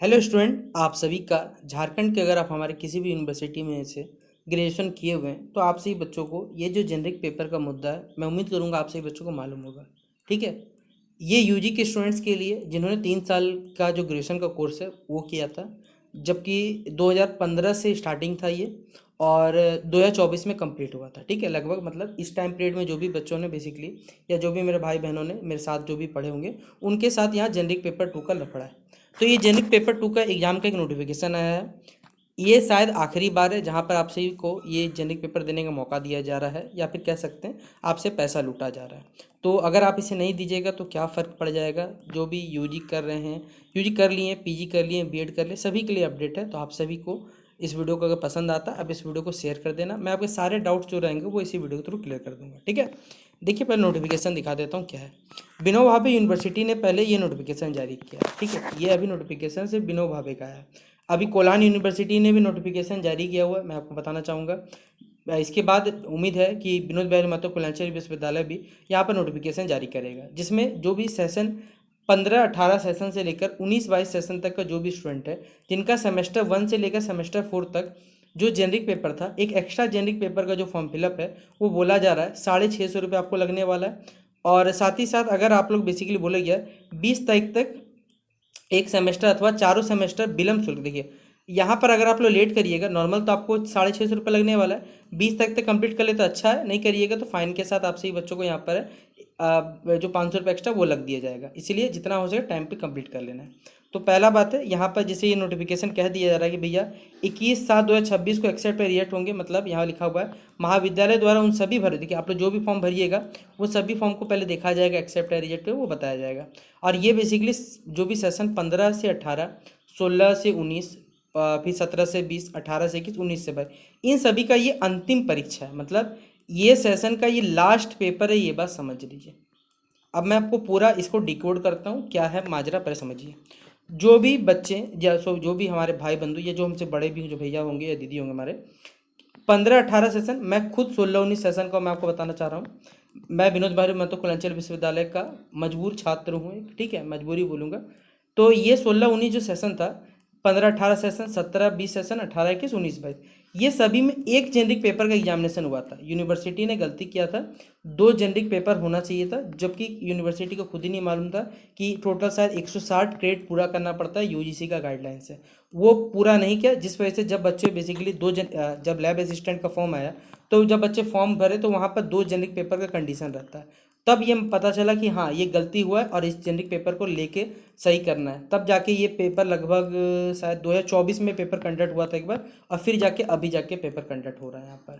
Hello student, आप सभी का झारखंड के अगर आप हमारे किसी भी यूनिवर्सिटी में से ग्रेजुएशन किए हुए हैं तो आप सभी बच्चों को ये जो जेनरिक पेपर का मुद्दा है, मैं उम्मीद करूंगा आप सभी बच्चों को मालूम होगा। ठीक है, ये यूजी के स्टूडेंट्स के लिए जिन्होंने 3 साल का जो ग्रेजुएशन का कोर्स है वो किया था, जबकि 2015 से स्टार्टिंग था ये और 2024 में कंप्लीट हुआ था। ठीक है, लगभग मतलब इस टाइम पीरियड में जो भी बच्चों ने बेसिकली या जो भी मेरे भाई बहनों ने मेरे साथ जो भी पढ़े होंगे उनके साथ यहाँ जेनरिक पेपर 2 का लफड़ा है। तो ये जेनिक पेपर 2 का एग्ज़ाम का एक नोटिफिकेशन आया है। ये शायद आखिरी बार है जहाँ पर आप सभी को ये जेनिक पेपर देने का मौका दिया जा रहा है, या फिर कह सकते हैं आपसे पैसा लूटा जा रहा है। तो अगर आप इसे नहीं दीजिएगा तो क्या फ़र्क पड़ जाएगा। जो भी यूजी कर रहे हैं, यूजी कर लिए, पीजी कर लिए, बीएड कर लिए, सभी के लिए अपडेट है। तो आप सभी को इस वीडियो को अगर पसंद आता है आप इस वीडियो को शेयर कर देना। मैं आपके सारे डाउट्स जो रहेंगे वो इसी वीडियो के थ्रू क्लियर कर दूंगा। ठीक है, देखिए पहले नोटिफिकेशन दिखा देता हूँ क्या है। विनोबा भावे यूनिवर्सिटी ने पहले ये नोटिफिकेशन जारी किया। ठीक है, ये अभी नोटिफिकेशन सिर्फ विनोबा भावे का है। अभी कोलान यूनिवर्सिटी ने भी नोटिफिकेशन जारी किया हुआ है, मैं आपको बताना चाहूँगा। इसके बाद उम्मीद है कि विनोद बिहारी महतो कुलांचल विश्वविद्यालय भी यहाँ पर नोटिफिकेशन जारी करेगा, जिसमें जो भी सेशन 15-18 सेशन से लेकर 19-22 सेशन तक का जो भी स्टूडेंट है, जिनका सेमेस्टर 1 से लेकर सेमेस्टर 4 तक जो जेनरिक पेपर था, एक एक्स्ट्रा जेनरिक पेपर का जो फॉर्म फिलअप है वो बोला जा रहा है 650 रुपये आपको लगने वाला है। और साथ ही साथ अगर आप लोग बेसिकली बोले गया 20 तारीख तक एक सेमेस्टर अथवा चारों सेमेस्टर विलम्ब शुल्क, देखिए यहाँ पर अगर आप लोग लेट करिएगा, नॉर्मल तो आपको 650 रुपये लगने वाला है, 20 तारीख तक कंप्लीट कर ले तो अच्छा है, नहीं करिएगा तो फाइन के साथ आप सही बच्चों को यहाँ पर जो 500 रुपये एक्स्ट्रा वो लग दिया जाएगा। इसीलिए जितना हो सके टाइम पे कंप्लीट कर लेना है। तो पहला बात है यहाँ पर जैसे ये नोटिफिकेशन कह दिया जा रहा है कि भैया 21/7/2026 को एक्सेप्ट पे रिएक्ट होंगे, मतलब यहाँ लिखा हुआ है महाविद्यालय द्वारा उन सभी भर, देखिए आप लोग जो भी फॉर्म भरिएगा वो सभी फॉर्म को पहले देखा जाएगा, एक्सेप्ट है रिजेक्ट है वो बताया जाएगा। और ये बेसिकली जो भी सेशन 15 से 18, 16 से 19, फिर 17 से 20, 18 से 21, 19 से 22, इन सभी का ये अंतिम परीक्षा है। मतलब ये सेशन का ये लास्ट पेपर है, ये बात समझ लीजिए। अब मैं आपको पूरा इसको डिकोड करता हूँ क्या है माजरा, पर समझिए। जो भी बच्चे या जो भी हमारे भाई बंधु या जो हमसे बड़े भी जो भैया होंगे या दीदी होंगे हमारे, 15-18 सेशन, मैं खुद 16-19 सेशन का मैं आपको बताना चाह रहा हूँ। मैं विनोद भारी महतो कुलांचल विश्वविद्यालय का मजबूर छात्र हूँ, ठीक है, मजबूरी बोलूँगा। तो ये 16-19 जो सेशन था, 15-18 सेशन, 17-20 सेशन, 18-21, 19-22, ये सभी में एक जेनरिक पेपर का एग्जामिनेशन हुआ था। यूनिवर्सिटी ने गलती किया था, 2 जेनरिक पेपर होना चाहिए था, जबकि यूनिवर्सिटी को खुद ही नहीं मालूम था कि टोटल शायद 160 क्रेडिट पूरा करना पड़ता है, यूजीसी का गाइडलाइन से वो पूरा नहीं किया। जिस वजह से जब बच्चे बेसिकली जब लैब असिस्टेंट का फॉर्म आया, तो जब बच्चे फॉर्म भरे तो वहाँ पर 2 जेनरिक पेपर का कंडीशन रहता है। तब ये पता चला कि हाँ ये गलती हुआ है और इस जेनरिक पेपर को लेके सही करना है। तब जाके ये पेपर लगभग शायद 2024 में पेपर कंडक्ट हुआ था एक बार, और फिर जाके अभी जाके पेपर कंडक्ट हो रहा है यहाँ पर।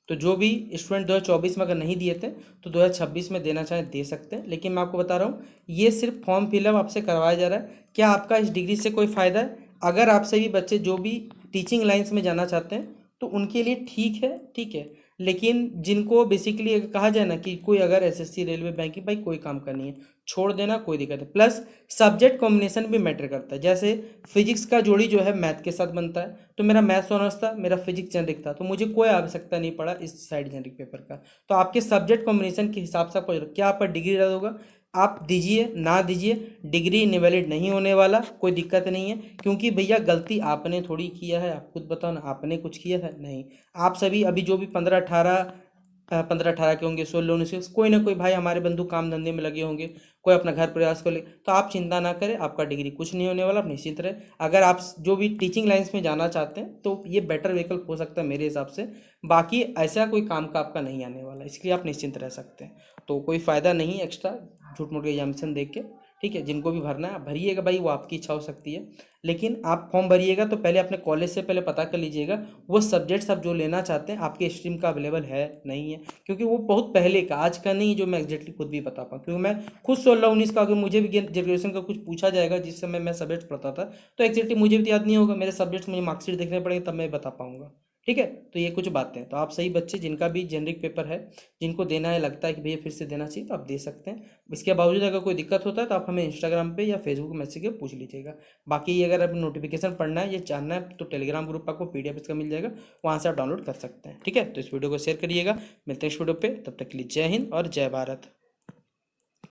तो जो भी स्टूडेंट 2024 में अगर नहीं दिए थे तो 2026 में देना चाहें दे सकते हैं। लेकिन मैं आपको बता रहा हूँ ये सिर्फ फॉर्म फिलअप आपसे करवाया जा रहा है। क्या आपका इस डिग्री से कोई फ़ायदा है? अगर आप सभी बच्चे जो भी टीचिंग लाइन्स में जाना चाहते हैं तो उनके लिए ठीक है, ठीक है। लेकिन जिनको बेसिकली कहा जाए ना कि कोई अगर एसएससी, रेलवे, बैंकिंग, भाई कोई काम करनी है छोड़ देना, कोई दिक्कत है। प्लस सब्जेक्ट कॉम्बिनेशन भी मैटर करता है। जैसे फिजिक्स का जोड़ी जो है मैथ के साथ बनता है, तो मेरा मैथ्स ऑनर्स था, मेरा फिजिक्स जेनरिक था, तो मुझे कोई आवश्यकता नहीं पड़ा इस साइड जेनरिक पेपर का। तो आपके सब्जेक्ट कॉम्बिनेशन के हिसाब से आपको क्या आपका डिग्री रद्द होगा, आप दीजिए ना दीजिए, डिग्री इनवैलिड नहीं होने वाला, कोई दिक्कत नहीं है। क्योंकि भैया गलती आपने थोड़ी किया है, आप खुद बताओ ना, आपने कुछ किया है? नहीं। आप सभी अभी जो भी 15-18 के होंगे, 16-19 के, कोई ना कोई भाई हमारे बंधु काम धंधे में लगे होंगे, कोई अपना घर प्रयास कर ले, तो आप चिंता ना करें, आपका डिग्री कुछ नहीं होने वाला, आप निश्चिंत रहे। अगर आप जो भी टीचिंग लाइन्स में जाना चाहते हैं तो ये बेटर विकल्प हो सकता है मेरे हिसाब से। बाकी ऐसा कोई काम का आपका नहीं आने वाला, इसलिए आप निश्चिंत रह सकते हैं। तो कोई फ़ायदा नहीं एक्स्ट्रा झूठ मूठ के एग्जामिनेशन देख के। ठीक है, जिनको भी भरना है आप भरिएगा भाई, वो आपकी इच्छा हो सकती है। लेकिन आप फॉर्म भरिएगा तो पहले अपने कॉलेज से पहले पता कर लीजिएगा वो सब्जेक्ट्स आप जो लेना चाहते हैं आपके स्ट्रीम का अवेलेबल है नहीं है। क्योंकि वो बहुत पहले का, आज का नहीं, जो मैं एग्जैक्टली खुद भी बता पाऊँ। क्योंकि मैं खुद 16-19 का, अगर मुझे भी ग्रेजुएशन का कुछ पूछा जाएगा जिस समय मैं सब्जेक्ट पढ़ता था, तो एग्जैक्टली मुझे भी याद नहीं होगा। मेरे सब्जेक्ट्स मुझे मार्कशीट देखने पड़ेंगे तब मैं बता पाऊंगा। ठीक है, तो ये कुछ बातें हैं। तो आप सही बच्चे जिनका भी जेनरिक पेपर है, जिनको देना है, लगता है कि भैया फिर से देना चाहिए, तो आप दे सकते हैं। इसके बावजूद अगर कोई दिक्कत होता है तो आप हमें इंस्टाग्राम पे या फेसबुक मैसेज के पूछ लीजिएगा। बाकी अगर आप नोटिफिकेशन पढ़ना है, ये जानना है, तो टेलीग्राम ग्रुप आपको पीडीएफ इसका मिल जाएगा, वहाँ से आप डाउनलोड कर सकते हैं। ठीक है, तो इस वीडियो को शेयर करिएगा। मिलते हैं इस वीडियो पे, तब तक के लिए जय हिंद और जय भारत।